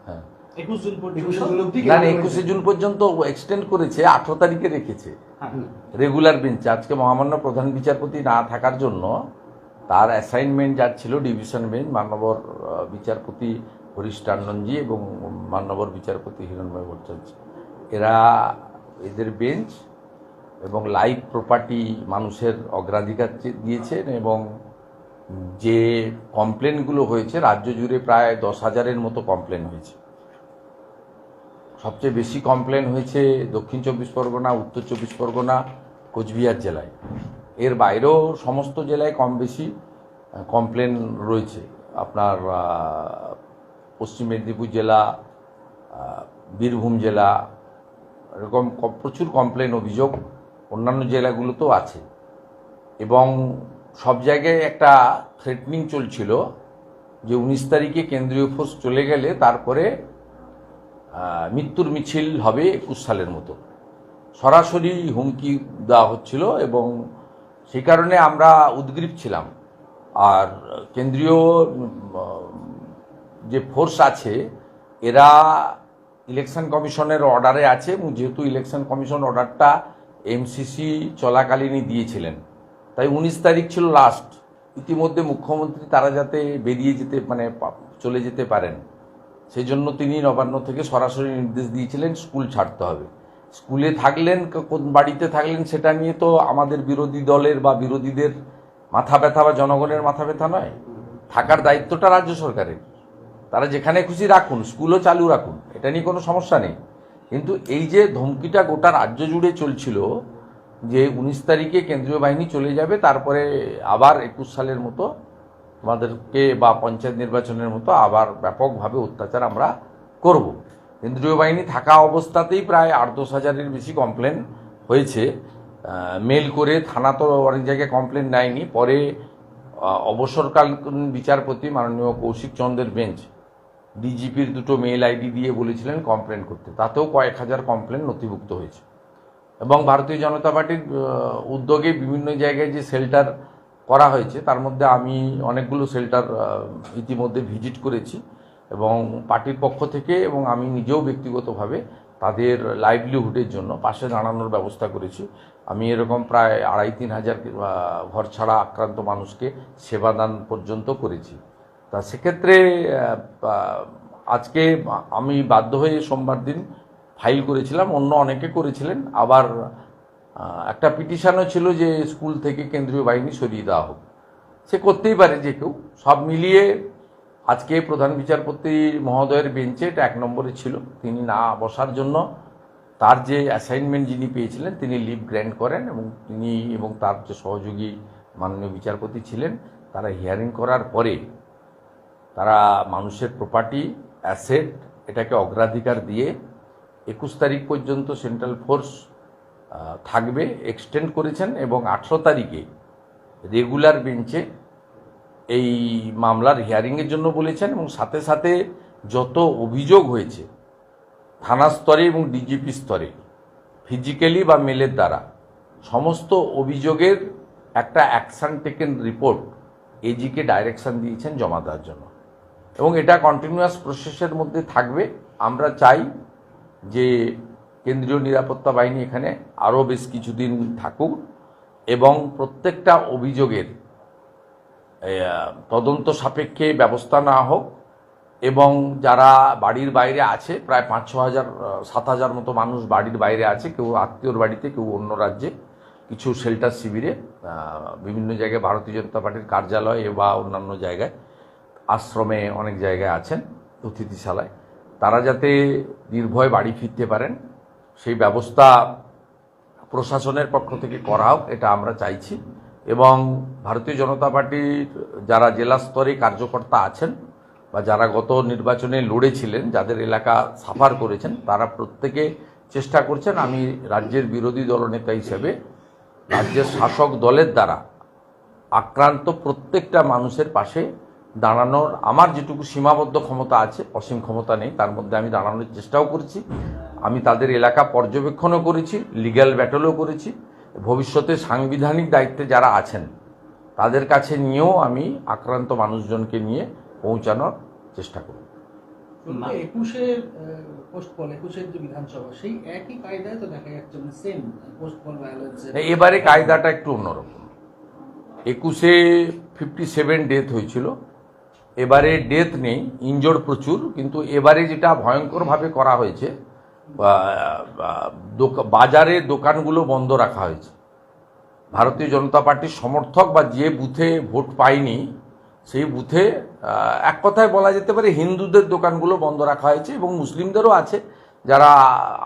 হ্যাঁ, 21 জুন পর্যন্ত না 21শে জুন পর্যন্ত এক্সটেন্ড করেছে, 18 তারিখে রেখেছে রেগুলার বেঞ্চে। আজকে মহামান্য প্রধান বিচারপতি না থাকার জন্য তার অ্যাসাইনমেন্ট যার ছিল ডিভিশন বেঞ্চ, মাননীয় বিচারপতি হরিশ টান্ডনজি এবং মাননীয় বিচারপতি হিরণময় ভট্টাচার্য, এদের বেঞ্চ এবং লাইফ প্রপার্টি মানুষের অগ্রাধিকার দিয়েছেন। এবং যে কমপ্লেনগুলো হয়েছে, রাজ্য জুড়ে প্রায় 10,000-এর মতো কমপ্লেন হয়েছে। সবচেয়ে বেশি কমপ্লেন হয়েছে দক্ষিণ 24 পরগনা, উত্তর 24 পরগনা, কোচবিহার জেলায়। এর বাইরেও সমস্ত জেলায় কম বেশি কমপ্লেন রয়েছে। আপনার পশ্চিম মেদিনীপুর জেলা, বীরভূম জেলা, এরকম প্রচুর কমপ্লেন অভিযোগ অন্যান্য জেলাগুলোতেও আছে। এবং সব জায়গায় একটা থ্রেটনিং চলছিল যে 19 তারিখে কেন্দ্রীয় ফোর্স চলে গেলে তারপরে মৃত্যুর মিছিল হবে 21 সালের মতো, সরাসরি হুমকি দেওয়া হচ্ছিল। এবং সেই কারণে আমরা উদ্গ্রীব ছিলাম। আর কেন্দ্রীয় যে ফোর্স আছে এরা ইলেকশন কমিশনের অর্ডারে আছে, এবং যেহেতু ইলেকশন কমিশন অর্ডারটা এমসিসি চলাকালীনই দিয়েছিলেন, তাই 19 তারিখ ছিল লাস্ট। ইতিমধ্যে মুখ্যমন্ত্রী তারা যাতে বেরিয়ে যেতে চলে যেতে পারেন, সেই জন্য তিনি নবান্ন থেকে সরাসরি নির্দেশ দিয়েছিলেন স্কুল ছাড়তে হবে। স্কুলে থাকলেন কোন বাড়িতে থাকলেন সেটা নিয়ে তো আমাদের বিরোধী দলের বা বিরোধীদের মাথা ব্যথা বা জনগণের মাথা ব্যথা নয়। থাকার দায়িত্বটা রাজ্য সরকারের। তারা যেখানে খুশি রাখুন, স্কুলও চালু রাখুন, এটা নিয়ে কোনো সমস্যা নেই। কিন্তু এই যে ধমকিটা গোটা রাজ্য জুড়ে চলছিল যে 19 তারিখে কেন্দ্রীয় বাহিনী চলে যাবে, তারপরে আবার 21 সালের মতো আমাদেরকে বা পঞ্চায়েত নির্বাচনের মতো আবার ব্যাপকভাবে অত্যাচার আমরা করব। কেন্দ্রীয় বাহিনী থাকা অবস্থাতেই প্রায় 8-10 হাজারের বেশি কমপ্লেন হয়েছে। মেল করে থানা তো অনেক জায়গায় কমপ্লেন নেয়নি, পরে অবসরকালীন বিচারপতি মাননীয় কৌশিক চন্দ্রের বেঞ্চ ডিজিপির 2টো মেল আইডি দিয়ে বলেছিলেন কমপ্লেন করতে, তাতেও কয়েক হাজার কমপ্লেন নথিভুক্ত হয়েছে। এবং ভারতীয় জনতা পার্টির উদ্যোগে বিভিন্ন জায়গায় যে শেল্টার করা হয়েছে, তার মধ্যে আমি অনেকগুলো শেল্টার ইতিমধ্যে ভিজিট করেছি এবং পার্টির পক্ষ থেকে এবং আমি নিজেও ব্যক্তিগতভাবে তাদের লাইভলিহুডের জন্য পাশে দাঁড়ানোর ব্যবস্থা করেছি। আমি এরকম প্রায় 2,5-3 হাজার ঘর ছাড়া আক্রান্ত মানুষকে সেবাদান পর্যন্ত করেছি। তা সেক্ষেত্রে আজকে আমি বাধ্য হয়ে সোমবার দিন ফাইল করেছিলাম, অন্য অনেকে করেছিলেন। আবার একটা পিটিশনও ছিল যে স্কুল থেকে কেন্দ্রীয় বাহিনী সরিয়ে দেওয়া হোক। সে করতেই পারে যে কেউ। সব মিলিয়ে আজকে প্রধান বিচারপতি মহোদয়ের বেঞ্চে এটা 1 নম্বরে ছিল। তিনি না বসার জন্য তার যে অ্যাসাইনমেন্ট যিনি পেয়েছিলেন তিনি লিভ গ্র্যান্ট করেন, এবং তিনি এবং তার যে সহযোগী মাননীয় বিচারপতি ছিলেন তারা হিয়ারিং করার পরে তারা মানুষের প্রপার্টি, অ্যাসেট এটাকে অগ্রাধিকার দিয়ে 21 তারিখ পর্যন্ত সেন্ট্রাল ফোর্স থাকবে এক্সটেন্ড করেছেন। এবং 18 তারিখে রেগুলার বেঞ্চে এই মামলার হিয়ারিংয়ের জন্য বলেছেন। এবং সাথে সাথে যত অভিযোগ হয়েছে থানা স্তরে এবং ডিজিপি স্তরে ফিজিক্যালি বা মেলের দ্বারা, সমস্ত অভিযোগের একটা অ্যাকশন টেকেন রিপোর্ট এজিকে ডাইরেকশন দিয়েছেন জমা দেওয়ার জন্য। এবং এটা কন্টিনিউয়াস প্রসেসের মধ্যে থাকবে। আমরা চাই যে কেন্দ্রীয় নিরাপত্তা বাহিনী এখানে আরও বেশ কিছুদিন থাকুক এবং প্রত্যেকটা অভিযোগের তদন্ত সাপেক্ষে ব্যবস্থা নেওয়া হোক। এবং যারা বাড়ির বাইরে আছে, প্রায় 5-6 হাজার 7 হাজার মতো মানুষ বাড়ির বাইরে আছে, কেউ আত্মীয়র বাড়িতে, কেউ অন্য রাজ্যে, কিছু শেল্টার শিবিরে, বিভিন্ন জায়গায় ভারতীয় জনতা পার্টির কার্যালয় বা অন্যান্য জায়গায়, আশ্রমে অনেক জায়গায় আছেন, অতিথিশালায়, তারা যাতে নির্ভয়ে বাড়ি ফিরতে পারেন সেই ব্যবস্থা প্রশাসনের পক্ষ থেকে করা হোক, এটা আমরা চাইছি। এবং ভারতীয় জনতা পার্টির যারা জেলা স্তরে কার্যকর্তা আছেন বা যারা গত নির্বাচনে লড়েছিলেন, যাদের এলাকা সাফার করেছেন, তারা প্রত্যেকে চেষ্টা করছেন আমি রাজ্যের বিরোধী দলনেতা হিসেবে রাজ্যের শাসক দলের দ্বারা আক্রান্ত প্রত্যেকটা মানুষের পাশে দাঁড়ানোর আমার যেটুকু সীমাবদ্ধ ক্ষমতা আছে, অসীম ক্ষমতা নেই, তার মধ্যে আমি দাঁড়ানোর চেষ্টাও করেছি। আমি তাদের এলাকা পর্যবেক্ষণও করেছি, লিগ্যাল ব্যাটলও করেছি। ভবিষ্যতে সাংবিধানিক দায়িত্বে যারা আছেন তাদের কাছে নিয়েও আমি আক্রান্ত মানুষজনকে নিয়ে পৌঁছানোর চেষ্টা করব। একুশের পোস্টপল 21-এর যে বিধানসভা সেই একই কায়দায় তো দেখা যাচ্ছে, মানে সেম পোস্টপল ভায়োলেন্স। এবারে কায়দাটা একটু অন্যরকম। 21-এ 57 ডেথ হয়েছিল, এবারে ডেথ নেই, ইনজোর্ড প্রচুর, কিন্তু এবারে যেটা ভয়ঙ্করভাবে করা হয়েছে, বাজারে দোকানগুলো বন্ধ রাখা হয়েছে। ভারতীয় জনতা পার্টির সমর্থক বা যে বুথে ভোট পায়নি সেই বুথে এক কথায় বলা যেতে পারে হিন্দুদের দোকানগুলো বন্ধ রাখা হয়েছে, এবং মুসলিমদেরও আছে যারা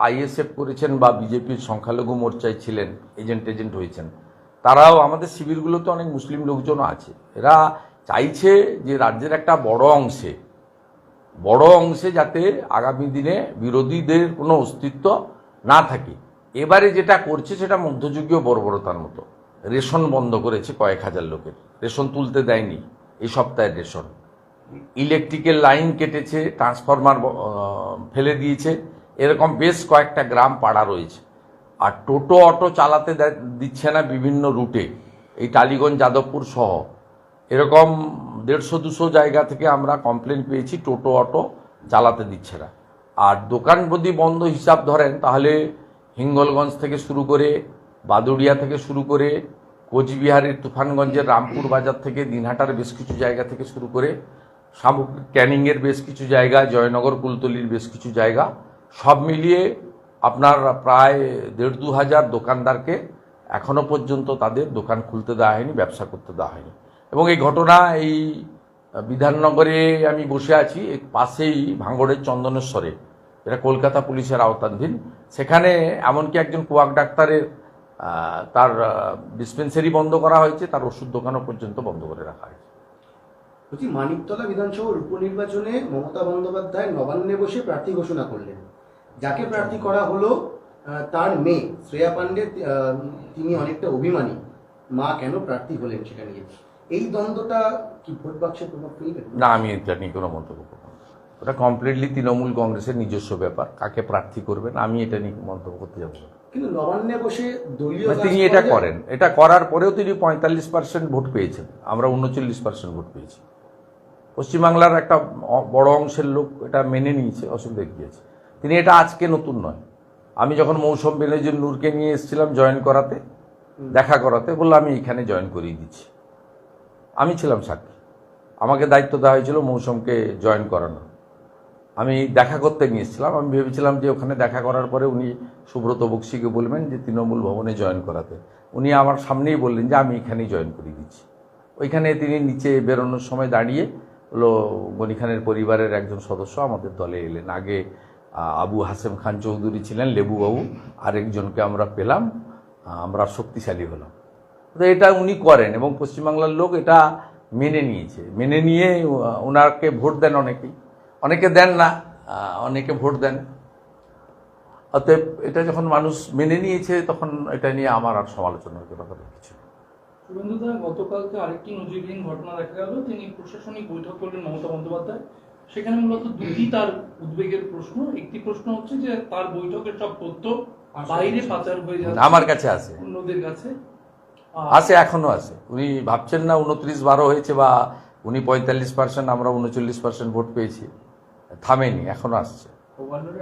আইএসএফ করেছেন বা বিজেপির সংখ্যালঘু মোর্চায় ছিলেন, এজেন্ট হয়েছেন, তারাও। আমাদের শিবিরগুলোতে অনেক মুসলিম লোকজনও আছে। এরা চাইছে যে রাজ্যের একটা বড় অংশে যাতে আগামী দিনে বিরোধীদের কোনো অস্তিত্ব না থাকে। এবারে যেটা করছে সেটা মধ্যযুগীয় বর্বরতার মতো। রেশন বন্ধ করেছে কয়েক হাজার লোকের, রেশন তুলতে দেয়নি এই সপ্তাহের রেশন। ইলেকট্রিকের লাইন কেটেছে, ট্রান্সফরমার ফেলে দিয়েছে, এরকম বেশ কয়েকটা গ্রাম পাড়া রয়েছে। আর টোটো অটো চালাতে দিচ্ছে না বিভিন্ন রুটে, এই টালিগঞ্জ যাদবপুর সহ এরকম 150-200 জায়গা থেকে আমরা কমপ্লেন পেয়েছি টোটো অটো চালাতে দিচ্ছে না। আর দোকান যদি বন্ধ হিসাব ধরেন তাহলে হিঙ্গলগঞ্জ থেকে শুরু করে, বাদুড়িয়া থেকে শুরু করে, কোচবিহারের তুফানগঞ্জের রামপুর বাজার থেকে, দিনহাটার বেশ কিছু জায়গা থেকে শুরু করে, সামগ্রিক ক্যানিংয়ের বেশ কিছু জায়গা, জয়নগর কুলতলির বেশ কিছু জায়গা, সব মিলিয়ে আপনার প্রায় 1,500-2 হাজার দোকানদারকে এখনো পর্যন্ত তাদের দোকান খুলতে দেওয়া হয়নি, ব্যবসা করতে দেওয়া হয়নি। এবং এই ঘটনা এই বিধাননগরে আমি বসে আছি, পাশেই ভাঙড়ের চন্দনেশ্বরে, এটা কলকাতা পুলিশের আওতাধীন, সেখানে এমনকি একজন কুয়াক ডাক্তারের তার ডিসপেন্সারি বন্ধ করা হয়েছে, তার ওষুধ দোকানও পর্যন্ত বন্ধ করে রাখা হয়েছে। বলছি, মানিকতলা বিধানসভার উপনির্বাচনে মমতা বন্দ্যোপাধ্যায় নবান্নে বসে প্রার্থী ঘোষণা করলেন। যাকে প্রার্থী করা হলো তার মেয়ে শ্রেয়া পাণ্ডে, তিনি অনেকটা অভিমানী, মা কেন প্রার্থী হলেন সেটা নিয়ে। এই দ্বন্দ্বটা কি ভোট বাক্সে প্রভাব ফেলবে? না, আমি এটা নিয়ে কোনো মন্তব্য করব না। ওটা কমপ্লিটলি তৃণমূল কংগ্রেসের নিজস্ব ব্যাপার, কাকে প্রার্থী করবেন আমি এটা নিয়ে মন্তব্য করতে যাব না। কিন্তু নবান্নে বসে দলীয় তিনি এটা করেন, এটা করার পরেও তিনি 45% ভোট পেয়েছেন, আমরা 39% ভোট পেয়েছি। পশ্চিমবাংলার একটা বড় অংশের লোক এটা মেনে নিয়েছে, অসুবিধা কি আছে। তিনি এটা আজকে নতুন নয়। আমি যখন মৌসুম বেনজির নূরকে নিয়ে এসেছিলাম জয়েন করাতে, দেখা করাতে, বললাম আমি এখানে জয়েন করিয়ে দিচ্ছি, আমি ছিলাম সাক্ষী। আমাকে দায়িত্ব দেওয়া হয়েছিল মৌসুমকে জয়েন করানো। আমি দেখা করতে নিয়েছিলাম, আমি ভেবেছিলাম যে ওখানে দেখা করার পরে উনি সুব্রত বক্সিকে বলবেন যে তৃণমূল ভবনে জয়েন করাতে। উনি আমার সামনেই বললেন যে আমি এখানেই জয়েন করিয়ে দিচ্ছি। ওইখানে তিনি নিচে বেরোনোর সময় দাঁড়িয়ে হলো গনি খানের পরিবারের একজন সদস্য আমাদের দলে এলেন। আগে আবু হাসেম খান চৌধুরী ছিলেন, লেবুবাবু, আরেকজনকে আমরা পেলাম, আমরা শক্তিশালী হলাম। তো এটা উনি করেন এবং পশ্চিমবাংলার লোক এটা মেনে নিয়েছে। মেনে নিয়ে ওনাকে ভোট দেন অনেকে দেন না, অনেকে ভোট দেন। অতএব এটা যখন মানুষ মেনে নিয়েছে তখন এটা নিয়ে আমার আর সমালোচনার ব্যাপার কিছু। শুভেন্দুদা, গতকালকে আরেকটি নজিরবিহীন ঘটনা দেখা গেল। তিনি প্রশাসনিক বৈঠক করলেন মমতা বন্দ্যোপাধ্যায়। সেখানে মূলত দুটি তার উদ্বেগের প্রশ্ন। একটি প্রশ্ন হচ্ছে যে তার বৈঠকের সব তথ্য বাইরে পাচার হয়ে যাচ্ছে, আমার কাছে আছে, অন্যদের কাছে আছে, এখনো আছে। উনি ভাবছেন না 29-12 হয়েছে বা উনি 45%, আমরা 39% ভোট পেয়েছি, থামেনি, এখনো আসছে।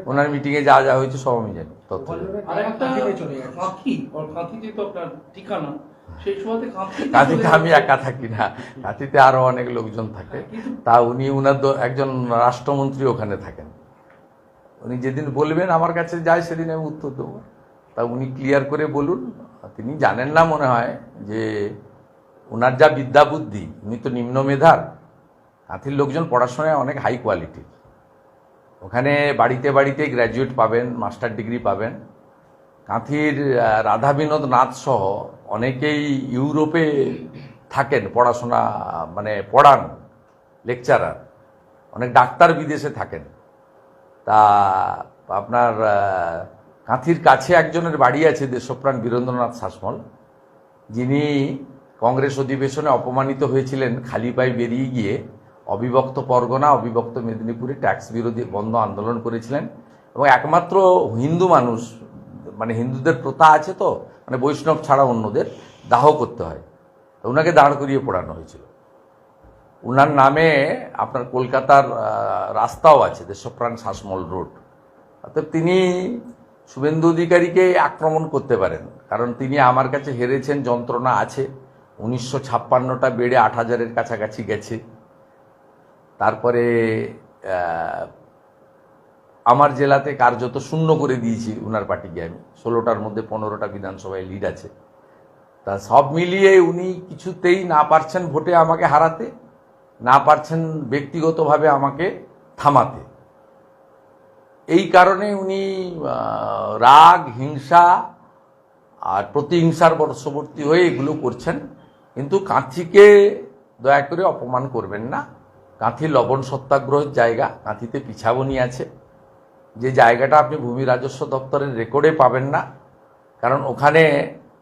ওনার মিটিংয়ে যা যা হয়েছে সব আমি জানি। আর একটা কাঁথি যেহেতু আপনার ঠিকানা, সেই সময় কাঁথিতে আমি একা থাকি না, কাঁথিতে আরো অনেক লোকজন থাকে। তা উনি উনার একজন রাষ্ট্রমন্ত্রী ওখানে থাকেন। উনি যেদিন বলবেন আমার কাছে যায় সেদিন আমি উত্তর দেবো। তা উনি ক্লিয়ার করে বলুন। তিনি জানেন না মনে হয় যে ওনার যা বিদ্যা বুদ্ধি, উনি তো নিম্ন মেধার। কাঁথির লোকজন পড়াশোনায় অনেক হাই কোয়ালিটির। ওখানে বাড়িতে বাড়িতে গ্র্যাজুয়েট পাবেন, মাস্টার ডিগ্রি পাবেন। কাঁথির রাধা বিনোদ নাথ সহ অনেকেই ইউরোপে থাকেন, পড়াশোনা মানে পড়ান, লেকচারার। অনেক ডাক্তার বিদেশে থাকেন। তা আপনার কাঁথির কাছে একজনের বাড়ি আছে, দেশপ্রাণ বীরেন্দ্রনাথ শাসমল, যিনি কংগ্রেস অধিবেশনে অপমানিত হয়েছিলেন, খালি পায়ে বেরিয়ে গিয়ে অবিভক্ত পরগনা, অবিভক্ত মেদিনীপুরে ট্যাক্স বিরোধী বন্ধ আন্দোলন করেছিলেন। এবং একমাত্র হিন্দু মানুষ, মানে হিন্দুদের প্রথা আছে তো, মানে বৈষ্ণব ছাড়া অন্যদের দাহ করতে হয়, ওনাকে দাঁড় করিয়ে পোড়ানো হয়েছিল। উনার নামে আপনার কলকাতার রাস্তাও আছে, দেশপ্রাণ শ্বাসমূল রোড। অর্থাৎ তিনি শুভেন্দু অধিকারীকে আক্রমণ করতে পারেন, কারণ তিনি আমার কাছে হেরেছেন, যন্ত্রণা আছে। 1956টা বেড়ে 8,000-এর কাছাকাছি গেছে। তারপরে আমার জেলাতে কার্যত শূন্য করে দিয়েছি উনার পার্টিকে আমি। 16টার মধ্যে 15টা বিধানসভায় লিড আছে। তা সব মিলিয়ে উনি কিছুতেই না পারছেন ভোটে আমাকে হারাতে, না পারছেন ব্যক্তিগতভাবে আমাকে থামাতে। এই কারণে উনি রাগ, হিংসা আর প্রতিহিংসার বশবর্তী হয়ে এগুলো করছেন। কিন্তু কাঁথিকে দয়া করে অপমান করবেন না। কাঁথি লবণ সত্যাগ্রহের জায়গা, কাঁথিতে পিছাবনি আছে, যে জায়গাটা আপনি ভূমি রাজস্ব দপ্তরের রেকর্ডে পাবেন না, কারণ ওখানে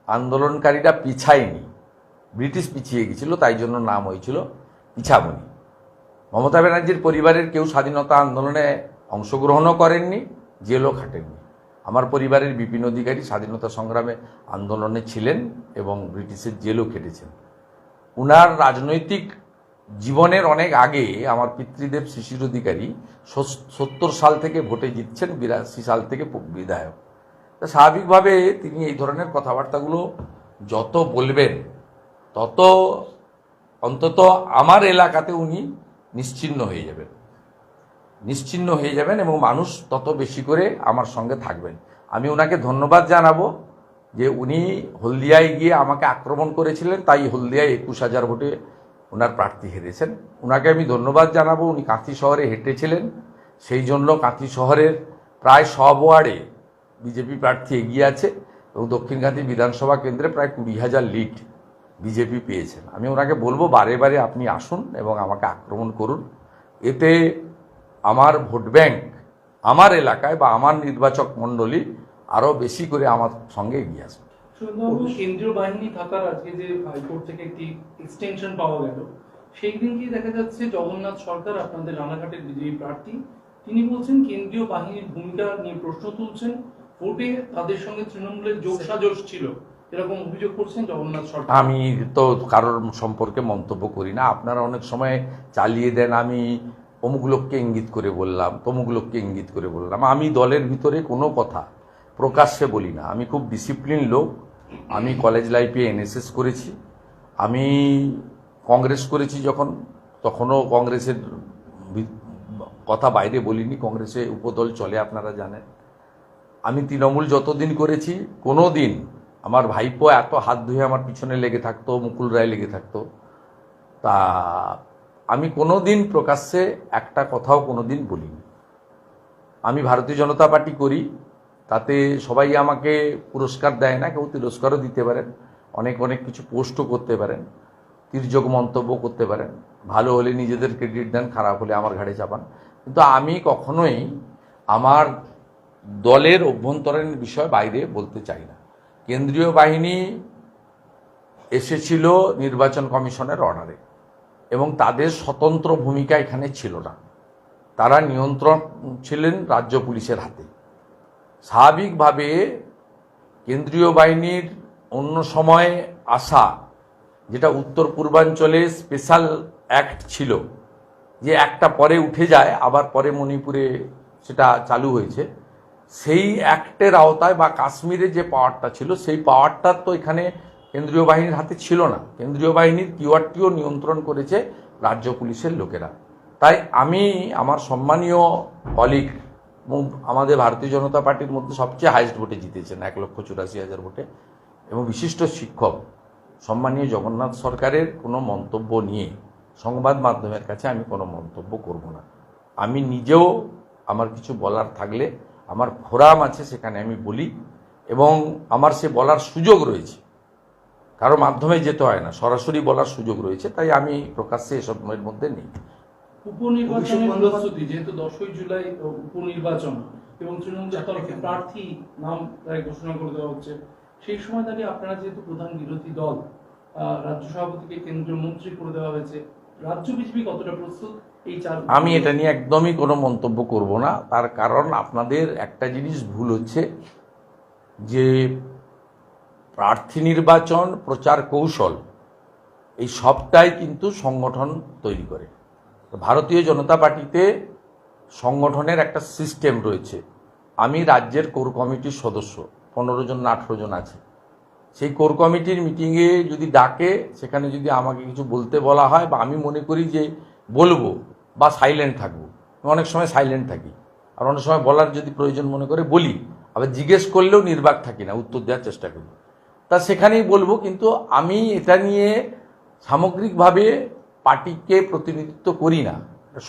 আন্দোলনকারীরা পিছায়নি, ব্রিটিশ পিছিয়ে গেছিল, তাই জন্য নাম হয়েছিল পিছাবনি। মমতা ব্যানার্জির পরিবারের কেউ স্বাধীনতা আন্দোলনে অংশগ্রহণও করেননি, জেলও খাটেননি। আমার পরিবারের বিপিন অধিকারী স্বাধীনতা সংগ্রামে আন্দোলনে ছিলেন এবং ব্রিটিশের জেলও খেটেছেন। উনার রাজনৈতিক জীবনের অনেক আগে আমার পিতৃদেব শিশির অধিকারী 70 সাল থেকে ভোটে জিতছেন, 82 সাল থেকে বিধায়ক। তা স্বাভাবিকভাবে তিনি এই ধরনের কথাবার্তাগুলো যত বলবেন তত অন্তত আমার এলাকাতে উনি নিশ্চিহ্ন হয়ে যাবেন এবং মানুষ তত বেশি করে আমার সঙ্গে থাকবেন। আমি ওনাকে ধন্যবাদ জানাবো যে উনি হলদিয়ায় গিয়ে আমাকে আক্রমণ করেছিলেন, তাই হলদিয়ায় 21,000 ভোটে ওনার প্রার্থী হেরেছেন। ওনাকে আমি ধন্যবাদ জানাবো। উনি কাঁথি শহরে হেঁটেছিলেন, সেই জন্য কাঁথি শহরের প্রায় সব ওয়ার্ডে বিজেপি প্রার্থী এগিয়ে আছে এবং দক্ষিণ কাঁথি বিধানসভা কেন্দ্রে প্রায় 20,000 লিড বিজেপি পেয়েছেন। আমি ওনাকে বলবো বারে বারে আপনি আসুন এবং আমাকে আক্রমণ করুন। এতে আমার ভোট ব্যাংক আমার এলাকায় বা আমার নির্বাচক মণ্ডলী আরও বেশি করে আমার সঙ্গে এগিয়ে আসবে। সুন্দরবাবু, কেন্দ্রীয় বাহিনী থাকার আজকে যে হাইকোর্ট থেকে একটি এক্সটেনশন পাওয়া গেল, সেই দিনকেই দেখা যাচ্ছে জগন্নাথ সরকার, আপনাদের রানাঘাটের বিজেপি প্রার্থী, তিনি বলছেন কেন্দ্রীয় বাহিনীর ভূমিকা নিয়ে প্রশ্ন তুলছেন। ভোটে তাদের সঙ্গে তৃণমূলের যোগসাজশ ছিল, এরকম অভিযোগ করছেন জগন্নাথ সরকার। আমি তো কারোর সম্পর্কে মন্তব্য করি না। আপনারা অনেক সময় চালিয়ে দেন আমি অমুক লোককে ইঙ্গিত করে বললাম, তমুক লোককে ইঙ্গিত করে বললাম। আমি দলের ভিতরে কোনো কথা প্রকাশ্যে বলি না। আমি খুব ডিসিপ্লিন লোক। আমি কলেজ লাইফে এনএসএস করেছি, আমি কংগ্রেস করেছি যখন, তখনও কংগ্রেসের কথা বাইরে বলিনি। কংগ্রেসে উপদল চলে, আপনারা জানেন। আমি তৃণমূল যতদিন করেছি, কোনো দিন আমার ভাইপো এত হাত ধুয়ে আমার পিছনে লেগে থাকতো, মুকুল রায় লেগে থাকতো, তা আমি কোনো দিন প্রকাশ্যে একটা কথাও কোনো দিন বলিনি। আমি ভারতীয় জনতা পার্টি করি, তাতে সবাই আমাকে পুরস্কার দেয় না, কেউ তিরস্কারও দিতে পারেন, অনেক অনেক কিছু পোস্টও করতে পারেন, তির্যক মন্তব্য করতে পারেন। ভালো হলে নিজেদের ক্রেডিট দেন, খারাপ হলে আমার ঘাড়ে চাপান। কিন্তু আমি কখনোই আমার দলের অভ্যন্তরীণ বিষয় বাইরে বলতে চাই না। কেন্দ্রীয় বাহিনী এসেছিল নির্বাচন কমিশনের অর্ডারে এবং তাদের স্বতন্ত্র ভূমিকা এখানে ছিল না। তারা নিয়ন্ত্রণ ছিলেন রাজ্য পুলিশের হাতে। স্বাভাবিকভাবে কেন্দ্রীয় বাহিনীর অন্য সময়ে আসা, যেটা উত্তর পূর্বাঞ্চলে স্পেশাল অ্যাক্ট ছিল, যে একটা পরে উঠে যায় আবার পরে মণিপুরে সেটা চালু হয়েছে, সেই অ্যাক্টের আওতায় বা কাশ্মীরে যে পাওয়ারটা ছিল, সেই পাওয়ারটা তো এখানে কেন্দ্রীয় বাহিনীর হাতে ছিল না। কেন্দ্রীয় বাহিনীর কিওয়ার্ডটিও নিয়ন্ত্রণ করেছে রাজ্য পুলিশের লোকেরা। তাই আমি আমার সম্মানীয় কলিগ, আমাদের ভারতীয় জনতা পার্টির মধ্যে সবচেয়ে হাইয়েস্ট ভোটে জিতেছেন 1,84,000 ভোটে, এবং বিশিষ্ট শিক্ষক সম্মানীয় জগন্নাথ সরকারের কোনো মন্তব্য নিয়ে সংবাদ মাধ্যমের কাছে আমি কোনো মন্তব্য করব না। আমি নিজেও আমার কিছু বলার থাকলে আমার ফোরাম আছে, সেখানে আমি বলি, এবং আমার সে বলার সুযোগ রয়েছে। কারো মাধ্যমে যেতে হয় না, সরাসরি বলার সুযোগ রয়েছে। তাই আমি প্রকাশ্যে এসবের মধ্যে নেই। উপনির্বাচনের প্রস্তুতি, যেহেতু 10ই জুলাই উপনির্বাচন এবং তৃণমূলের তরফে প্রার্থী নাম প্রায় ঘোষণা করে দেওয়া হচ্ছে, সেই সময় দাঁড়িয়ে আপনারা যেহেতু প্রধান বিরোধী দল, রাজ্য সভাপতিকে কেন্দ্রীয় মন্ত্রী করে দেওয়া হয়েছে, রাজ্য বিজেপি কতটা প্রস্তুত এই চার? আমি এটা নিয়ে একদমই কোনো মন্তব্য করব না। তার কারণ আপনাদের একটা জিনিস ভুল হচ্ছে, যে প্রার্থী নির্বাচন প্রচার কৌশল এই সবটাই কিন্তু সংগঠন তৈরি করে। ভারতীয় জনতা পার্টিতে সংগঠনের একটা সিস্টেম রয়েছে। আমি রাজ্যের কোর কমিটির সদস্য, 15 জন না 18 জন আছে। সেই কোর কমিটির মিটিংয়ে যদি ডাকে, সেখানে যদি আমাকে কিছু বলতে বলা হয় বা আমি মনে করি যে বলবো বা সাইলেন্ট থাকবো, অনেক সময় সাইলেন্ট থাকি, আর অনেক সময় বলার যদি প্রয়োজন মনে করে বলি, আবার জিজ্ঞেস করলেও নির্বাক থাকি না, উত্তর দেওয়ার চেষ্টা করি। তা সেখানেই বলবো, কিন্তু আমি এটা নিয়ে সামগ্রিকভাবে পার্টিকে প্রতিনিধিত্ব করি না,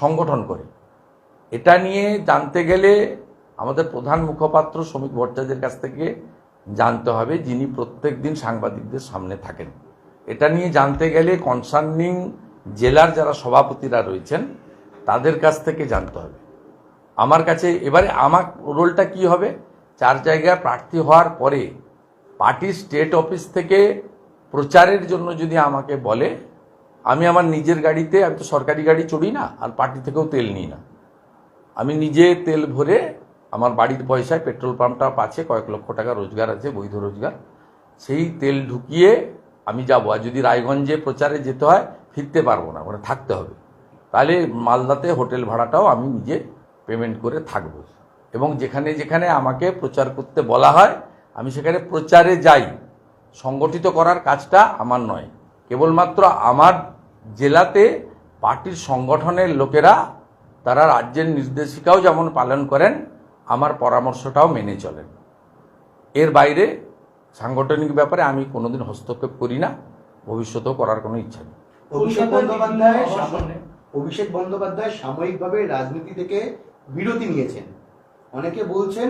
সংগঠন করে। এটা নিয়ে জানতে গেলে আমাদের প্রধান মুখপাত্র শ্রমিক ভট্টাচার্যের কাছ থেকে জানতে হবে, যিনি প্রত্যেক দিন সাংবাদিকদের সামনে থাকেন। এটা নিয়ে জানতে গেলে কনসার্নিং জেলার যারা সভাপতিরা রয়েছেন তাদের কাছ থেকে জানতে হবে। আমার কাছে এবারে আমার রোলটা কি হবে, 4 জায়গায় প্রার্থী হওয়ার পরে পার্টির স্টেট অফিস থেকে প্রচারের জন্য যদি আমাকে বলে, আমি আমার নিজের গাড়িতে, আমি তো সরকারি গাড়ি চড়ি না, আর পার্টি থেকেও তেল নিই না, আমি নিজে তেল ভরে আমার বাড়ির পয়সায়, পেট্রোল পাম্পটা আছে, কয়েক লক্ষ টাকা রোজগার আছে, বৈধ রোজগার, সেই তেল ঢুকিয়ে আমি যাবো। আর যদি রায়গঞ্জে প্রচারে যেতে হয়, ফিরতে পারবো না, ওখানে থাকতে হবে, তাহলে মালদাতে হোটেল ভাড়াটাও আমি নিজে পেমেন্ট করে থাকবো। এবং যেখানে যেখানে আমাকে প্রচার করতে বলা হয় আমি সেখানে প্রচারে যাই। সংগঠিত করার কাজটা আমার নয়, কেবলমাত্র আমার জেলাতে পার্টির সংগঠনের লোকেরা তারা রাজ্যের নির্দেশিকাও যেমন পালন করেন, আমার পরামর্শটাও মেনে চলেন। এর বাইরে সাংগঠনিক ব্যাপারে আমি কোনোদিন হস্তক্ষেপ করি না, ভবিষ্যতেও করার কোনো ইচ্ছা নেই। অভিষেক বন্দ্যোপাধ্যায় সাময়িকভাবে রাজনীতি থেকে বিরতি নিয়েছেন। অনেকে বলছেন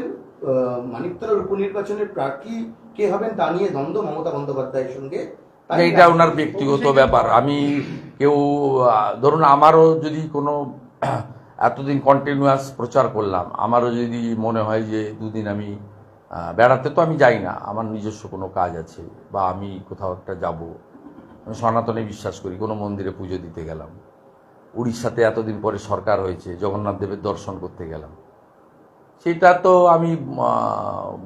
মানিকতলার উপনির্বাচনের প্রার্থী কে হবেন তা নিয়ে দ্বন্দ্ব মমতা বন্দ্যোপাধ্যায়ের সঙ্গে। এটা ওনার ব্যক্তিগত ব্যাপার। আমি কেউ, ধরুন আমারও যদি কোনো এতদিন কন্টিনিউয়াস প্রচার করলাম, আমারও যদি মনে হয় যে 2 দিন আমি বেড়াতে, তো আমি যাই না, আমার নিজস্ব কোনো কাজ আছে বা আমি কোথাও একটা যাব, আমি সনাতনে বিশ্বাস করি, কোনো মন্দিরে পুজো দিতে গেলাম, উড়িষ্যাতে এতদিন পরে সরকার হয়েছে, জগন্নাথ দেবের দর্শন করতে গেলাম, সেটা তো আমি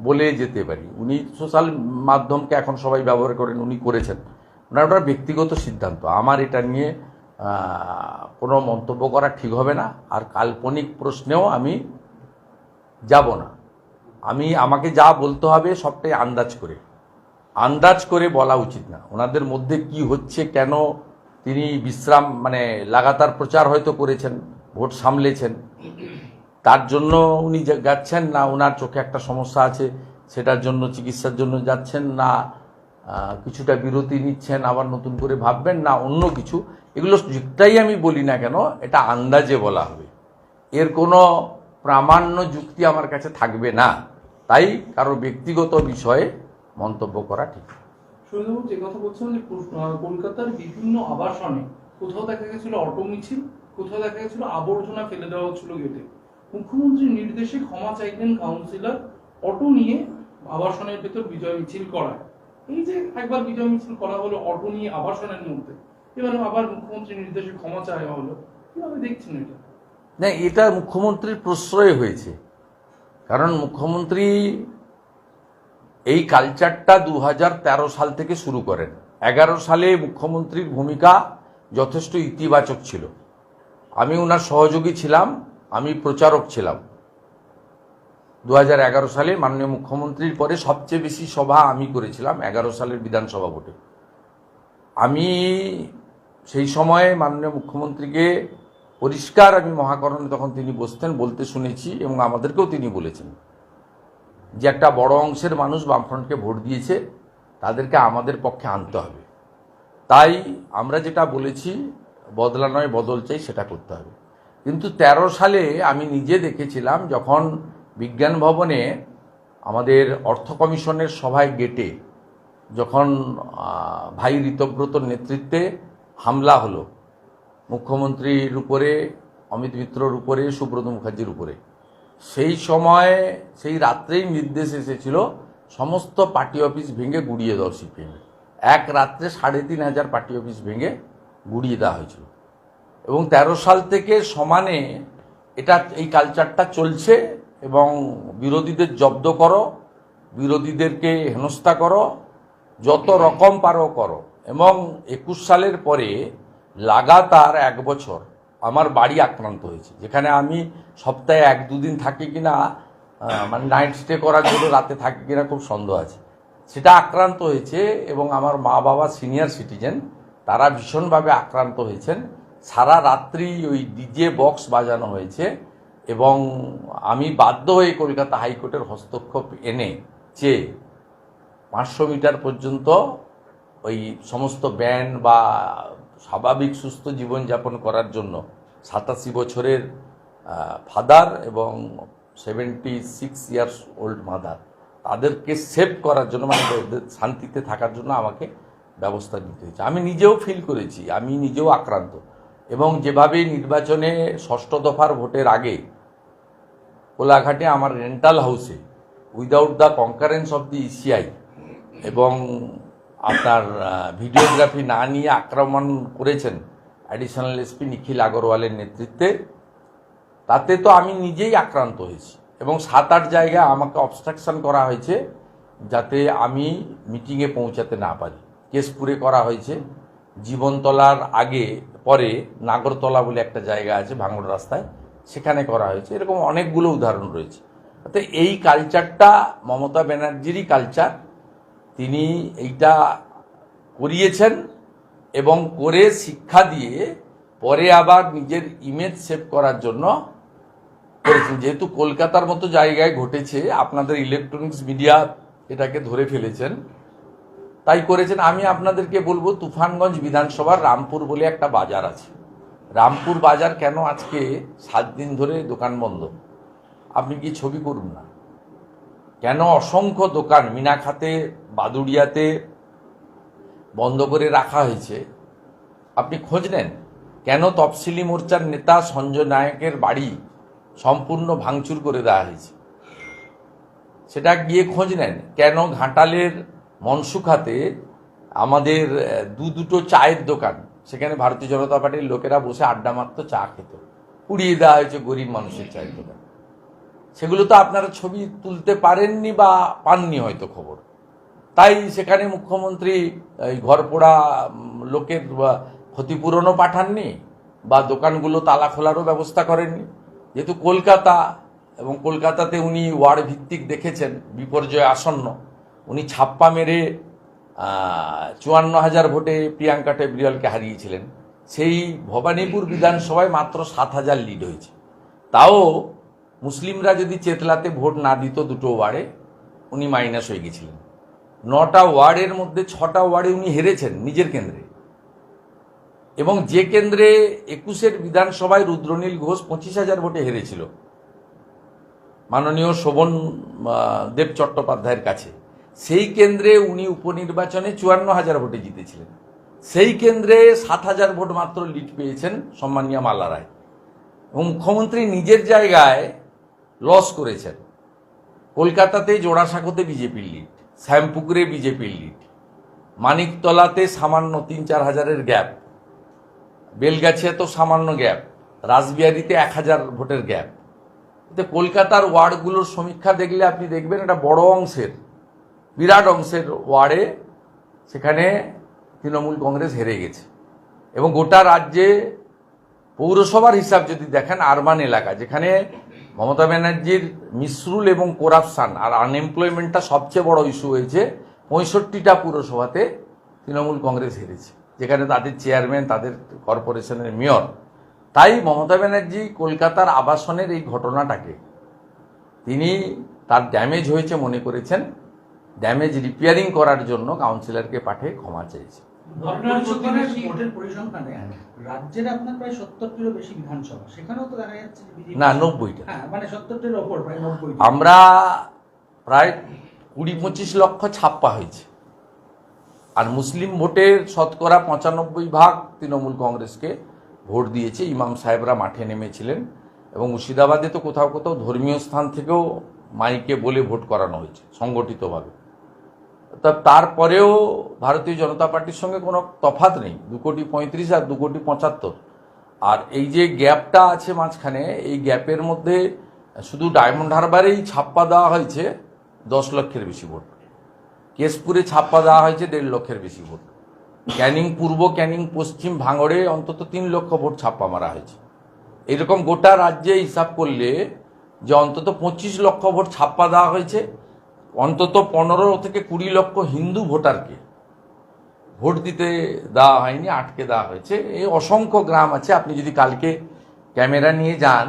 বলে যেতে পারি। উনি সোশ্যাল মাধ্যমকে এখন সবাই ব্যবহার করেন, উনি করেছেন, ওনার ওটা ব্যক্তিগত সিদ্ধান্ত। আমার এটা নিয়ে কোনো মন্তব্য করা ঠিক হবে না, আর কাল্পনিক প্রশ্নেও আমি যাব না। আমাকে যা বলতে হবে সবটাই আন্দাজ করে বলা উচিত না। ওনাদের মধ্যে কি হচ্ছে, কেন তিনি বিশ্রাম, মানে লাগাতার প্রচার হয়তো করেছেন, ভোট সামলেছেন, তার জন্য উনি যাচ্ছেন, না ওনার চোখে একটা সমস্যা আছে সেটার জন্য চিকিৎসার জন্য যাচ্ছেন, না কিছুটা বিরতি নিচ্ছেন, আবার নতুন করে ভাববেন, না অন্য কিছু, এগুলো যেটাই আমি বলি না কেন এটা আন্দাজে বলা হবে, এর কোনো প্রামাণ্য যুক্তি আমার কাছে থাকবে না। তাই কারো ব্যক্তিগত বিষয়ে মন্তব্য করা ঠিক। সুরেন্দ্রবাবু যে কথা বলছেন যে কলকাতার বিভিন্ন আবাসনে কোথাও দেখা গেছিল অটো মিছিল, কোথাও দেখা গেছিল আবর্জনা ফেলে দেওয়া হচ্ছিল গেটে। মুখ্যমন্ত্রীর নির্দেশে ক্ষমা চাইলেন কাউন্সিলর, অটো নিয়ে আবাসনের ভেতর বিজয় মিছিল করায়। এই যে একবার বিজয় মিছিল করা হলো অটো নিয়ে আবাসনের মধ্যে, এবার আবার মুখ্যমন্ত্রীর নির্দেশে ক্ষমা চাওয়া হলো, কিভাবে দেখছেন এটা? না, এটা মুখ্যমন্ত্রীর প্রশ্রয় হয়েছে, কারণ মুখ্যমন্ত্রী এই কালচারটা 2013 সাল থেকে শুরু করেন। 11 সালে মুখ্যমন্ত্রীর ভূমিকা যথেষ্ট ইতিবাচক ছিল, আমি ওনার সহযোগী ছিলাম, আমি প্রচারক ছিলাম। 2011 সালে মাননীয় মুখ্যমন্ত্রীর পরে সবচেয়ে বেশি সভা আমি করেছিলাম 11 সালের বিধানসভা ভোটে। আমি সেই সময়ে মাননীয় মুখ্যমন্ত্রীকে পরিষ্কার, আমি মহাকরণে তখন তিনি বসতেন, বলতে শুনেছি, এবং আমাদেরকেও তিনি বলেছেন যে একটা বড় অংশের মানুষ বামফ্রন্টকে ভোট দিয়েছে, তাদেরকে আমাদের পক্ষে আনতে হবে। তাই আমরা যেটা বলেছি, বদলা নয় বদল চাই, সেটা করতে হবে। কিন্তু 13 সালে আমি নিজে দেখেছিলাম, যখন বিজ্ঞান ভবনে আমাদের অর্থ কমিশনের সভায় গেটে যখন ভাই ঋতব্রতর নেতৃত্বে হামলা হলো মুখ্যমন্ত্রীর উপরে, অমিত মিত্রর উপরে, সুব্রত মুখার্জির উপরে, সেই সময় সেই রাত্রেই নির্দেশ এসেছিল সমস্ত পার্টি অফিস ভেঙে গুড়িয়ে দেওয়ার সিপিএমের। এক রাত্রে 3,500 পার্টি অফিস ভেঙে গুড়িয়ে দেওয়া হয়েছিল। এবং 13 সাল থেকে সমানে এই কালচারটা চলছে, এবং বিরোধীদের জব্দ করো, বিরোধীদেরকে হেনস্থা করো, যত রকম পারো করো, এবং 21 সালের পরে লাগাতার 1 বছর আমার বাড়ি আক্রান্ত হয়েছে, যেখানে আমি সপ্তাহে 1-2 দিন থাকি কিনা, মানে নাইট স্টে করার জন্য রাতে থাকি কিনা খুব সন্দেহ আছে, সেটা আক্রান্ত হয়েছে। এবং আমার মা বাবা সিনিয়র সিটিজেন, তারা ভীষণভাবে আক্রান্ত হয়েছেন। সারা রাত্রি ওই ডিজে বক্স বাজানো হয়েছে এবং আমি বাধ্য হয়ে কলকাতা হাইকোর্টের হস্তক্ষেপ এনে যে 500 মিটার পর্যন্ত ওই সমস্ত ব্যান্ড বা স্বাভাবিক সুস্থ জীবনযাপন করার জন্য 87 বছরের ফাদার এবং 76 ইয়ার্স ওল্ড মাদার, তাদেরকে সেভ করার জন্য, মানে শান্তিতে থাকার জন্য আমাকে ব্যবস্থা নিতে হয়েছে। আমি নিজেও ফিল করেছি, আমি নিজেও আক্রান্ত। এবং যেভাবে নির্বাচনে 6ষ্ঠ দফার ভোটের আগে কোলাঘাটে আমার রেন্টাল হাউসে without the concurrence of the ECI এবং আপনার ভিডিওগ্রাফি না নিয়ে আক্রমণ করেছেন অ্যাডিশনাল এসপি নিখিল আগরওয়ালের নেতৃত্বে, তাতে তো আমি নিজেই আক্রান্ত হয়েছি। এবং 7-8 জায়গায় আমাকে অবস্ট্রাকশন করা হয়েছে যাতে আমি মিটিংয়ে পৌঁছাতে না পারি। কেশপুরে করা হয়েছে, জীবনতলার আগে পরে নাগরতলা বলে একটা জায়গা আছে ভাঙড় রাস্তায়, সেখানে করা হয়েছে। এরকম অনেকগুলো উদাহরণ রয়েছে। তো এই কালচারটা মমতা ব্যানার্জিরই কালচার, তিনি এইটা করিয়েছেন এবং করে শিক্ষা দিয়ে পরে আবার নিজের ইমেজ সেভ করার জন্য করেছেন। যেহেতু কলকাতার মতো জায়গায় ঘটেছে, আপনাদের ইলেকট্রনিক্স মিডিয়া এটাকে ধরে ফেলেছেন, তাই করেছেন। আমি আপনাদেরকে বলবো, তুফানগঞ্জ বিধানসভার রামপুর বলে একটা বাজার আছে। রামপুর বাজার কেন আজকে 7 দিন ধরে দোকান বন্ধ? আপনি কি ছবি করুন না, কেন অসংখ্য দোকান মিনাখাতে, বাদুড়িয়াতে বন্ধ করে রাখা হয়েছে? আপনি খোঁজ নেন। কেন তফসিলি মোর্চার নেতা সঞ্জয় নায়কের বাড়ি সম্পূর্ণ ভাঙচুর করে দেওয়া হয়েছে? সেটা গিয়ে খোঁজ নেন। কেন ঘাটালের মনসুখাতে আমাদের দুটো চায়ের দোকান, সেখানে ভারতীয় জনতা পার্টির লোকেরা বসে আড্ডা মারত, চা খেত, পুড়িয়ে দেওয়া হয়েছে গরিব মানুষের চায়ের দোকান। সেগুলো তো আপনারা ছবি তুলতে পারেননি বা পাননি হয়তো খবর, তাই সেখানে মুখ্যমন্ত্রী এই ঘরপোড়া লোকের ক্ষতিপূরণও পাঠাননি বা দোকানগুলো তালা খোলারও ব্যবস্থা করেননি। যেহেতু কলকাতা, এবং কলকাতাতে উনি ওয়ার্ড ভিত্তিক দেখেছেন বিপর্যয় আসন্ন, উনি ছাপ্পা মেরে 54,000 ভোটে প্রিয়াঙ্কা টেবরিয়ালকে হারিয়েছিলেন। সেই ভবানীপুর বিধানসভায় মাত্র 7,000 লিড হয়েছে। তাও মুসলিমরা যদি চেতলাতে ভোট না দিত 2টো ওয়ার্ডে, উনি মাইনাস হয়ে গেছিলেন। 9টা ওয়ার্ডের মধ্যে 6টা ওয়ার্ডে উনি হেরেছেন নিজের কেন্দ্রে। এবং যে কেন্দ্রে 21-এর বিধানসভায় রুদ্রনীল ঘোষ 25,000 ভোটে হেরেছিল মাননীয় শোভন দেব চট্টোপাধ্যায়ের কাছে, সেই কেন্দ্রে উনি উপনির্বাচনে 54,000 ভোটে জিতেছিলেন। সেই কেন্দ্রে 7,000 ভোট মাত্র লিড পেয়েছেন সম্মানীয় মালা রায়। এবং মুখ্যমন্ত্রী নিজের জায়গায় লস করেছেন। কলকাতাতে জোড়াসাঁকোতে বিজেপির লিড, শ্যামপুকুরে বিজেপির লিড, মানিকতলাতে সামান্য 3-4 হাজারের গ্যাপ, বেলগাছিয়া তো সামান্য গ্যাপ, রাসবিহারীতে 1,000 ভোটের গ্যাপ। এতে কলকাতার ওয়ার্ডগুলোর সমীক্ষা দেখলে আপনি দেখবেন একটা বড় অংশের, বিরাট অংশের ওয়ার্ডে সেখানে তৃণমূল কংগ্রেস হেরে গেছে। এবং গোটা রাজ্যে পৌরসভার হিসাব যদি দেখেন, আরবান এলাকা যেখানে মমতা ব্যানার্জির মিসরুল এবং করাপশান আর আনএমপ্লয়মেন্টটা সবচেয়ে বড় ইস্যু হয়েছে, 65টা পুরসভাতে তৃণমূল কংগ্রেস হেরেছে, যেখানে তাদের চেয়ারম্যান, তাদের কর্পোরেশনের মেয়র। তাই মমতা ব্যানার্জি কলকাতার আবাসনের এই ঘটনাটাকে তিনি তার ড্যামেজ হয়েছে মনে করেছেন, ড্যামেজ রিপেয়ারিং করার জন্য কাউন্সিলরকে পাঠিয়ে ক্ষমা চেয়েছে। ভোটের পরিসংখ্যানে রাজ্যের আপনার প্রায় 70টিরও বেশি বিধানসভা, সেখানেও তো দেখা যাচ্ছে না 90টা, মানে 70টির ওপর, প্রায় 90। আমরা প্রায় 20-25 লক্ষ ছাপ্পা হয়েছে। আর মুসলিম ভোটের শতকরা 95% তৃণমূল কংগ্রেসকে ভোট দিয়েছে। ইমাম সাহেবরা মাঠে নেমেছিলেন এবং মুর্শিদাবাদে তো কোথাও কোথাও ধর্মীয় স্থান থেকেও মাইকে বলে ভোট করানো হয়েছে সংগঠিতভাবে। তারপরেও ভারতীয় জনতা পার্টির সঙ্গে কোনো তফাৎ নেই, 2,35,00,000 আর 2,75,00,000। আর এই যে গ্যাপটা আছে মাঝখানে, এই গ্যাপের মধ্যে শুধু ডায়মন্ড হারবারেই ছাপ্পা দেওয়া হয়েছে 10 লক্ষের বেশি ভোট, কেশপুরে ছাপ্পা দেওয়া হয়েছে 1.5 লক্ষের বেশি ভোট। ক্যানিং পূর্ব, ক্যানিং পশ্চিম, ভাঙড়ে অন্তত 3 লক্ষ ভোট ছাপ্পা মারা হয়েছে। এরকম গোটা রাজ্যে হিসাব করলে যে অন্তত 25 লক্ষ ভোট ছাপ্পা দেওয়া হয়েছে, অন্তত 15 থেকে 20 লক্ষ হিন্দু ভোটারকে ভোট দিতে দেওয়া হয়নি, আটকে দেওয়া হয়েছে। এই অসংখ্য গ্রাম আছে, আপনি যদি কালকে ক্যামেরা নিয়ে যান,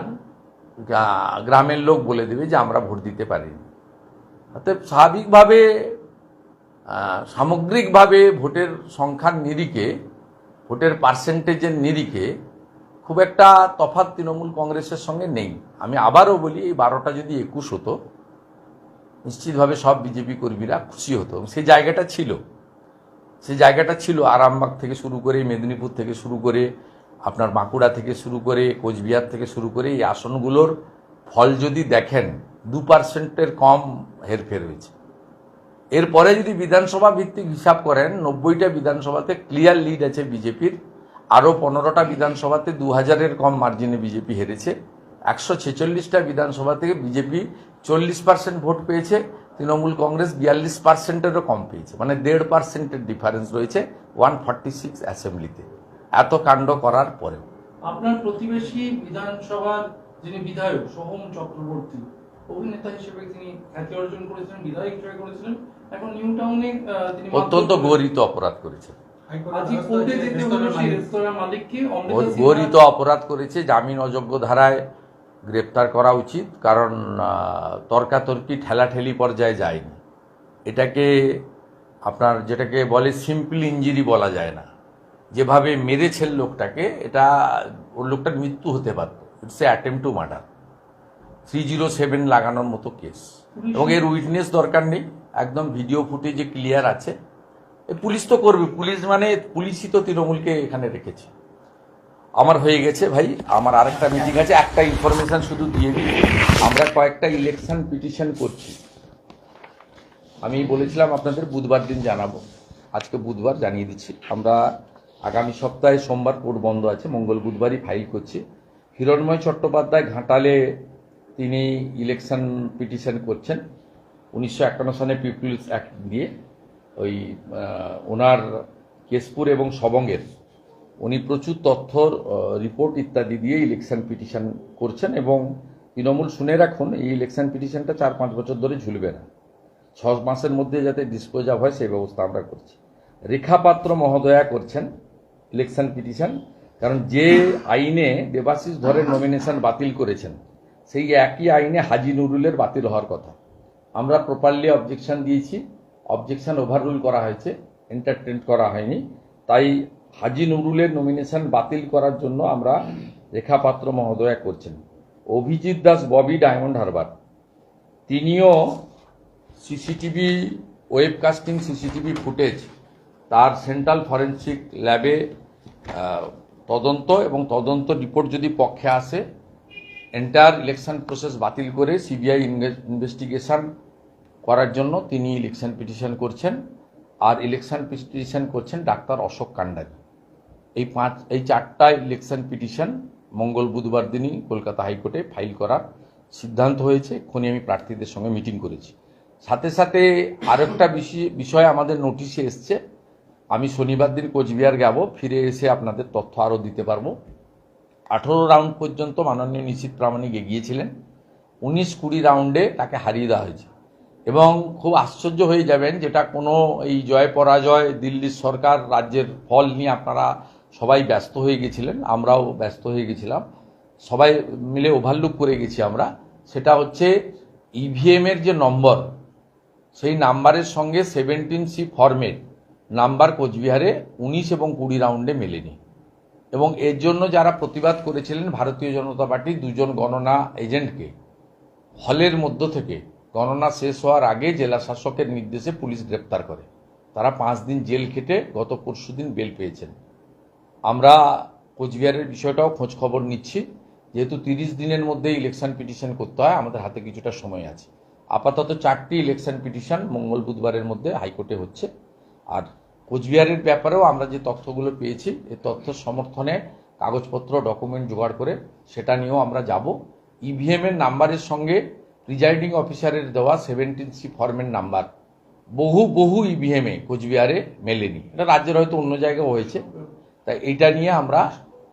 গ্রামের লোক বলে দেবে যে আমরা ভোট দিতে পারিনি। অর্থাৎ স্বাভাবিকভাবে সামগ্রিকভাবে ভোটের সংখ্যার নিরিখে, ভোটের পার্সেন্টেজের নিরিখে খুব একটা তফাৎ তৃণমূল কংগ্রেসের সঙ্গে নেই। আমি আবারও বলি, এই 12টা যদি 21 হতো, নিশ্চিতভাবে সব বিজেপি কর্মীরা খুশি হতো। সেই জায়গাটা ছিল আরামবাগ থেকে শুরু করে, মেদিনীপুর থেকে শুরু করে, আপনার বাঁকুড়া থেকে শুরু করে, কোচবিহার থেকে শুরু করে, এই আসনগুলোর ফল যদি দেখেন 2%-এর কম হেরফের হয়েছে। এরপরে যদি বিধানসভা ভিত্তিক হিসাব করেন, 90টা বিধানসভাতে ক্লিয়ার লিড আছে বিজেপির। আরও 15টা বিধানসভাতে 2000-এর কম মার্জিনে বিজেপি হেরেছে। 146টা বিধানসভা থেকে বিজেপি 40% ভোট পেয়েছে, তৃণমূল কংগ্রেস 42%-এরও কম পেয়েছে। মানে 1.5%-এর ডিফারেন্স রয়েছে 146 অ্যাসেম্বলিতে, এত কাণ্ড করার পরেও। আপনার প্রতিবেশী বিধানসভার যিনি বিধায়ক সোহম চক্রবর্তী, অভিনেতা হিসেবে তিনি খ্যাতি অর্জন করেছিলেন, বিধায়ক হিসেবে করেছিলেন, এখন নিউ টাউনে তিনি অত্যন্ত গৌরিত অপরাধ করেছে। আজই কোর্টে যেতে হলো সেই রেস্তোরাঁ মালিককে। গৌরিত অপরাধ করেছে, জামিন অযোগ্য ধারায় গ্রেপ্তার করা উচিত। কারণ তর্কাতর্কি ঠেলাঠেলি পর্যায়ে যায়নি। এটাকে আপনার যেটাকে বলে সিম্পল ইঞ্জুরি বলা যায় না। যেভাবে মেরেছেন লোকটাকে, এটা ওর লোকটার মৃত্যু হতে পারত। It's a attempt to murder, 307 লাগানোর মতো কেস। এবং এর উইটনেস দরকার নেই, একদম ভিডিও ফুটেজে ক্লিয়ার আছে। পুলিশ তো করবে, পুলিশই তো তৃণমূলকে এখানে রেখেছে। আমার হয়ে গেছে ভাই, আমার আরেকটা মিটিং আছে। একটা ইনফরমেশন শুধু দিয়ে দিই, আমরা কয়েকটা ইলেকশন পিটিশন করছি। আমি বলেছিলাম আপনাদের বুধবার দিন জানাবো, আজকে বুধবার জানিয়ে দিচ্ছি। আমরা আগামী সপ্তাহে সোমবার কোর্ট বন্ধ আছে, মঙ্গল বুধবারই ফাইল করছি। হিরণময় চট্টোপাধ্যায় ঘাটালে তিনি ইলেকশন পিটিশন করছেন 1951 সনে পিপুলস অ্যাক্ট দিয়ে। ওই ওনার কেশপুর এবং সবঙ্গের উনি প্রচুর তথ্য রিপোর্ট ইত্যাদি দিয়ে ইলেকশন পিটিশন করছেন। এবং তৃণমূল শুনে রাখুন, এই ইলেকশন পিটিশনটা 4-5 বছর ধরে ঝুলবে না, 6 মাসের মধ্যে যাতে ডিসপোজ অফ হয় সেই ব্যবস্থা আমরা করছি। রেখা পাত্র মহোদয়া করছেন ইলেকশন পিটিশন, কারণ যে আইনে দেবাশিস ধরের নমিনেশন বাতিল করেছেন, সেই একই আইনে হাজি নুরুলের বাতিল হওয়ার কথা। আমরা প্রপারলি অবজেকশন দিয়েছি, অবজেকশন ওভাররুল করা হয়েছে, এন্টারটেন করা হয়নি। তাই হাজি নুরুলের নমিনেশন বাতিল করার জন্য আমরা রেখা পাত্র মহোদয়া করছেন। অভিজিৎ দাস ববি ডায়মন্ড হারবার, তিনিও সিসিটিভি ওয়েবকাস্টিং সিসিটিভি ফুটেজ তার সেন্ট্রাল ফরেন্সিক ল্যাবে তদন্ত, এবং তদন্ত রিপোর্ট যদি পক্ষে আসে এন্টায়ার ইলেকশন প্রসেস বাতিল করে সিবিআই ইনভেস্টিগেশন করার জন্য তিনি ইলেকশন পিটিশন করছেন। আর ইলেকশন পিটিশন করছেন ডাক্তার অশোক কান্ডারি। এই 4টা ইলেকশন পিটিশন মঙ্গল বুধবার দিনই কলকাতা হাইকোর্টে ফাইল করার সিদ্ধান্ত হয়েছে। এক্ষুনি আমি প্রার্থীদের সঙ্গে মিটিং করেছি। সাথে সাথে আরেকটা বিষয় আমাদের নোটিশে এসছে, আমি শনিবার দিন কোচবিহার যাব, ফিরে এসে আপনাদের তথ্য আরও দিতে পারবো। 18 রাউন্ড পর্যন্ত মাননীয় নিশীথ প্রামাণিক এগিয়েছিলেন, 19-20 রাউন্ডে তাকে হারিয়ে দেওয়া হয়েছে। এবং খুব আশ্চর্য হয়ে যাবেন, যেটা কোনো এই জয় পরাজয় দিল্লির সরকার রাজ্যের ফল নিয়ে আপনারা সবাই ব্যস্ত হয়ে গেছিলেন, আমরাও ব্যস্ত হয়ে গেছিলাম, সবাই মিলে ওভারলুক করে গেছি আমরা। সেটা হচ্ছে ইভিএমের যে নম্বর, সেই নাম্বারের সঙ্গে 17C ফর্মের নাম্বার কোচবিহারে 19 এবং 20 রাউন্ডে মেলেনি। এবং এর জন্য যারা প্রতিবাদ করেছিলেন, ভারতীয় জনতা পার্টি 2 জন গণনা এজেন্টকে হলের মধ্য থেকে গণনা শেষ হওয়ার আগে জেলা শাসকের নির্দেশে পুলিশ গ্রেপ্তার করে। তারা 5 দিন জেল খেটে গত পরশুদিন বেল পেয়েছেন। আমরা কোচবিহারের বিষয়টাও খোঁজ খবর নিচ্ছি, যেহেতু 30 দিনের মধ্যে ইলেকশন পিটিশন করতে হয়, আমাদের হাতে কিছুটা সময় আছে। আপাতত 4টি ইলেকশন পিটিশন মঙ্গল বুধবারের মধ্যে হাইকোর্টে হচ্ছে। আর কোচবিহারের ব্যাপারেও আমরা যে তথ্যগুলো পেয়েছি, এই তথ্য সমর্থনে কাগজপত্র ডকুমেন্ট জোগাড় করে সেটা নিয়েও আমরা যাব। ইভিএমের নাম্বারের সঙ্গে প্রিজাইডিং অফিসারের দেওয়া 17C ফর্মের নাম্বার বহু বহু ইভিএমে কোচবিহারে মেলেনি, এটা রাজ্যের হয়তো অন্য জায়গায় হয়েছে। তাই এইটা নিয়ে আমরা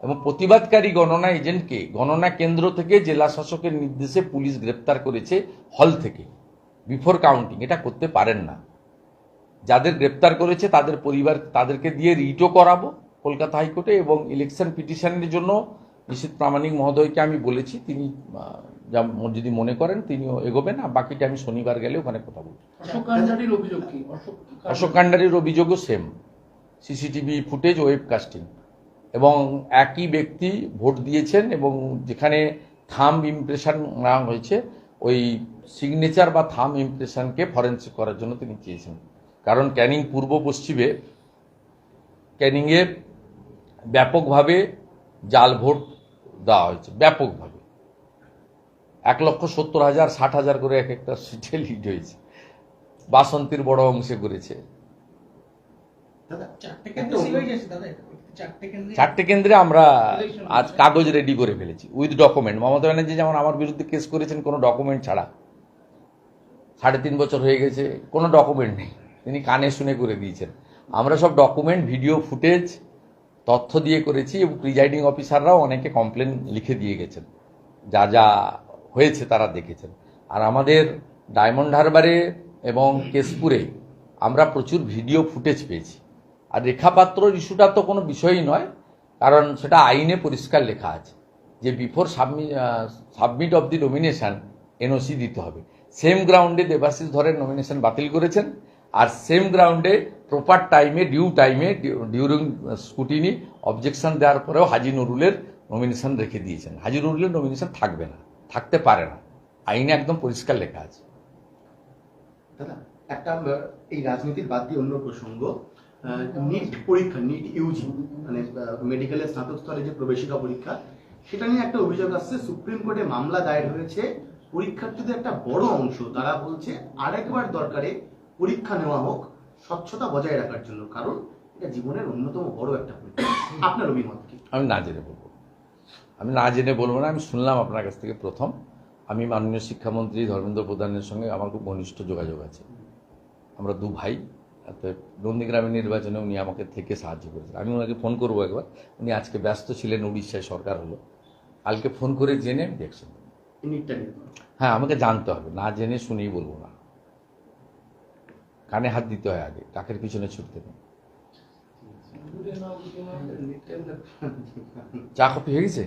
এবং প্রতিবাদকারী গণনা এজেন্টকে গণনা কেন্দ্র থেকে জেলা শাসকের নির্দেশে পুলিশ গ্রেপ্তার করেছে হল থেকে, বিফোর কাউন্টিং। এটা করতে পারেন না। যাদের গ্রেপ্তার করেছে তাদের পরিবার, তাদেরকে দিয়ে রিটও করাবো কলকাতা হাইকোর্টে, এবং ইলেকশন পিটিশনের জন্য নিশীথ প্রামাণিক মহোদয়কে আমি বলেছি, তিনি যা যদি মনে করেন তিনিও এগোবেন, আর বাকিটা আমি শনিবার গেলে ওখানে কথা বলবো। অশোক কান্ডারির অভিযোগ কি? অশোক কান্ডারির অভিযোগও same, CCTV footage, web casting, এবং একই ব্যক্তি ভোট দিয়েছেন, এবং যেখানে থাম্ব ইমপ্রেশন নেওয়া হয়েছে ওই সিগনেচার বা থাম্ব ইমপ্রেশনকে ফরেন্সিক করার জন্য তিনি চেয়েছেন। কারণ ক্যানিং পূর্ব পশ্চিমে ক্যানিংয়ে ব্যাপকভাবে জাল ভোট দেওয়া হয়েছে, ব্যাপকভাবে 1,70,000 60,000 করে এক একটা সিটে লিড হয়েছে। বাসন্তীর বড় অংশে করেছে। দাদা, চারটে কেন্দ্রে সিল হয়ে গেছে দাদা, চারটে কেন্দ্রে। 4টে কেন্দ্রে আমরা আজ কাগজ রেডি করে ফেলেছি উইথ ডকুমেন্ট। মমতা ব্যানার্জি যেমন আমার বিরুদ্ধে কেস করেছেন কোনো ডকুমেন্ট ছাড়া, 3.5 বছর হয়ে গেছে, কোনো ডকুমেন্ট নেই, তিনি কানে শুনে করে দিয়েছেন। আমরা সব ডকুমেন্ট, ভিডিও ফুটেজ, তথ্য দিয়ে করেছি, এবং প্রিজাইডিং অফিসাররাও অনেকে কমপ্লেন লিখে দিয়ে গেছেন, যা যা হয়েছে তারা দেখেছেন। আর আমাদের ডায়মন্ড হারবারে এবং কেশপুরে আমরা প্রচুর ভিডিও ফুটেজ পেয়েছি। আর রেখাপাত্রর ইস্যুটা তো কোনো বিষয়ই নয়, কারণ সেটা আইনে পরিষ্কার লেখা আছে যে before submit of the nomination NOC দিতে হবে। সেম গ্রাউন্ডে দেবাশিস ধরের নমিনেশন বাতিল করেছেন, আর সেম গ্রাউন্ডে প্রপার টাইমে, ডিউ টাইমে, ডিউরিং স্কুটিনি অবজেকশন দেওয়ার পরেও হাজি নুরুলের নমিনেশন রেখে দিয়েছেন। হাজি নুরুলের নমিনেশন থাকবে না, থাকতে পারে না, আইনে একদম পরিষ্কার লেখা আছে। দাদা, একটা এই রাজনীতির বাদ দিয়ে অন্য প্রসঙ্গ, নিট পরীক্ষা, নিট ইউজি, মানে মেডিকেলের স্নাতক স্তরে যে প্রবেশিকা পরীক্ষা, সেটা নিয়ে একটা অভিযোগ আসছে। সুপ্রিম কোর্টে মামলা দায়ের হয়েছে। পরীক্ষার্থীদের একটা বড় অংশ তারা বলছে আরেকবার দরকারে পরীক্ষা নেওয়া হোক স্বচ্ছতা বজায় রাখার জন্য, কারণ এটা জীবনের অন্যতম বড় একটা পরীক্ষা। আপনার অভিমত কি? আমি না জেনে বলবো না, আমি শুনলাম আপনার কাছ থেকে প্রথম। আমি মাননীয় শিক্ষামন্ত্রী ধর্মেন্দ্র প্রধানের সঙ্গে আমার খুব ঘনিষ্ঠ যোগাযোগ আছে, আমরা দু ভাই। নন্দীগ্রামের নির্বাচনে উনি আমাকে থেকে সাহায্য করেছেন। আমি ওনাকে ফোন করবো একবার, উনি আজকে ব্যস্ত ছিলেন, উড়িষ্যায় সরকার হলো, কালকে ফোন করে জেনে দেখছেন। নিটটা নিয়ে হ্যাঁ, আমাকে জানতে হবে, না জেনে শুনেই বলবো না। কানে হাত দিতে হয় আগে, টাকের পিছনে ছুটতে নেই। চা কফি হয়ে গেছে?